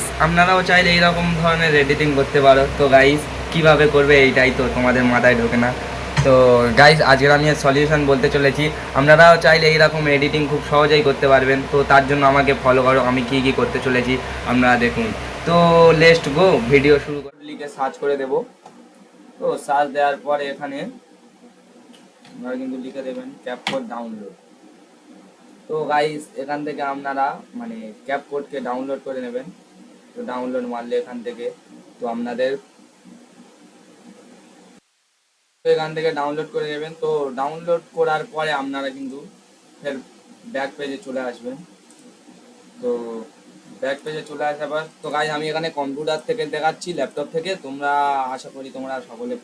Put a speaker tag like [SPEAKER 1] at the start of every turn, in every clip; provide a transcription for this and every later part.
[SPEAKER 1] Guys আপনারাও চাইলে এইরকম ধরনের এডিটিং করতে পারো। তো গাইস কিভাবে করবে এইটাই তো তোমাদের মাথায় ঢোকে না। তো গাইস আজকের আমি সলিউশন বলতে চলেছি। আপনারাও চাইলে এইরকম এডিটিং খুব সহজেই করতে পারবেন। তো তার জন্য আমাকে ফলো করো, আমি কী কী করতে চলেছি আপনারা দেখুন। তো লেটস গো, ভিডিও শুরু করে লিখে সার্চ করে দেবো। তো সার্চ দেওয়ার পরে এখানে আপনারা কিন্তু লিখে দেবেন ক্যাপকাট ডাউনলোড। তো গাইস এখান থেকে আপনারা মানে ক্যাপকাটকে ডাউনলোড করে নেবেন। তো ডাউনলোড মারলে এখান থেকে তো আপনাদের এখান থেকে ডাউনলোড করে নেবেন। তো ডাউনলোড করার পরে আপনারা কিন্তু ফের ব্যাক পেজে চলে আসবেন। তো ব্যাক পেজে চলে আসার পর তো গাইস আমি এখানে কম্পিউটার থেকে দেখাচ্ছি, ল্যাপটপ থেকে। তোমরা আশা করি তোমরা সকলে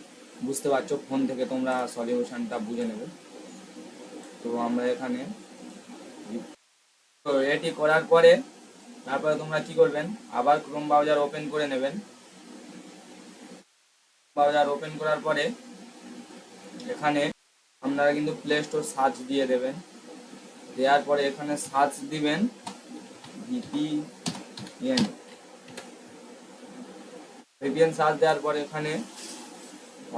[SPEAKER 1] বুঝতে পারছো, ফোন থেকে তোমরা সলিউশনটা বুঝে নেবে। তো আমরা এখানে তো এটি করার পরে তারপরে তোমরা কি করবেন, আবার ক্রোম ব্রাউজার ওপেন করে নেবেন। ব্রাউজার ওপেন করার পরে এখানে আপনারা কিন্তু প্লে স্টোর সার্চ দিয়ে দেবেন। দেওয়ার পরে এখানে সার্চ দিবেন ভিপিএন। ভিপিএন সার্চ দেওয়ার পরে এখানে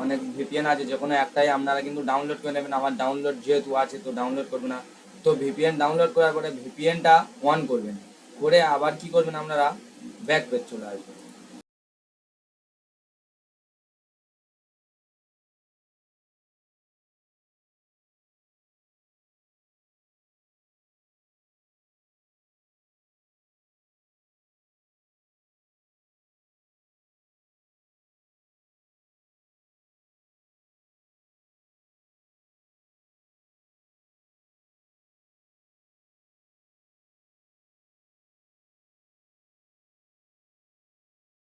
[SPEAKER 1] অনেক ভিপিএন আছে, যে কোনো একটাই আপনারা কিন্তু ডাউনলোড করে নেবেন। আমার ডাউনলোড যেহেতু আছে তো ডাউনলোড করবো না। তো ভিপিএন ডাউনলোড করার পরে ভিপিএনটা অন করবেন, করে আবার কি করবেন আপনারা ব্যাক পেজ চলে আসবেন।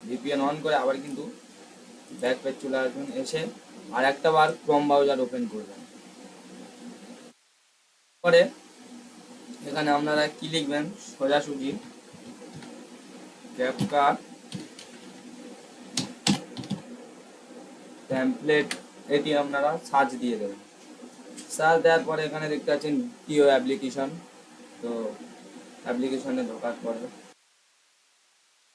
[SPEAKER 1] ভিপিএন অন করে আবার কিন্তু ব্যাক পেজ চলে আসবেন, এসে আর একটা বার ক্রোম ব্রাউজার ওপেন করবেন। পরে এখানে আপনারা কি লিখবেন, সোজাসুজি ক্যাপকাট টেমপ্লেট, এটি আপনারা সার্চ দিয়ে দেবেন। সার্চ দেওয়ার পরে এখানে দেখতে পাচ্ছেন টিও অ্যাপ্লিকেশন। তো অ্যাপ্লিকেশনে ঢোকার পরে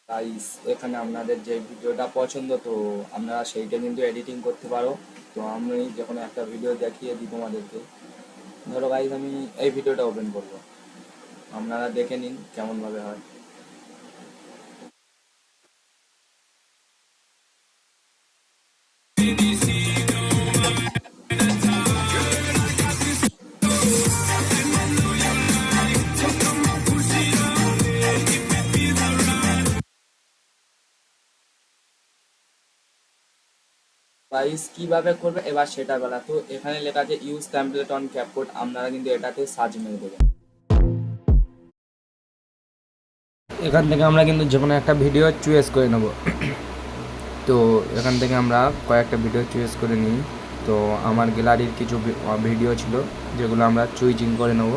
[SPEAKER 1] গাইস এখানে আপনাদের যে ভিডিওটা পছন্দ তো আপনারা সেইটা কিন্তু এডিটিং করতে পারো। তো আমি যে কোনো একটা ভিডিও দেখিয়ে দিই তোমাদেরকে। ধরো গাইস আমি এই ভিডিওটা ওপেন করবো, আপনারা দেখে নিন কেমনভাবে হয়। গাইস কিভাবে করবে এবার সেটা বেলা। তো এখানে লেখা আছে ইউজ টেমপ্লেট অন ক্যাপকাট, আপনারা কিন্তু এটাতে সার্চ মেরে দেবেন। এখান থেকে আমরা কিন্তু যে কোনো একটা ভিডিও চয়েস করে নেব। তো এখান থেকে আমরা কয়েকটা ভিডিও চয়েস করে নিই। তো আমার গ্যালারির কিছু ভিডিও ছিল যেগুলো আমরা চুইজিং করে নেব।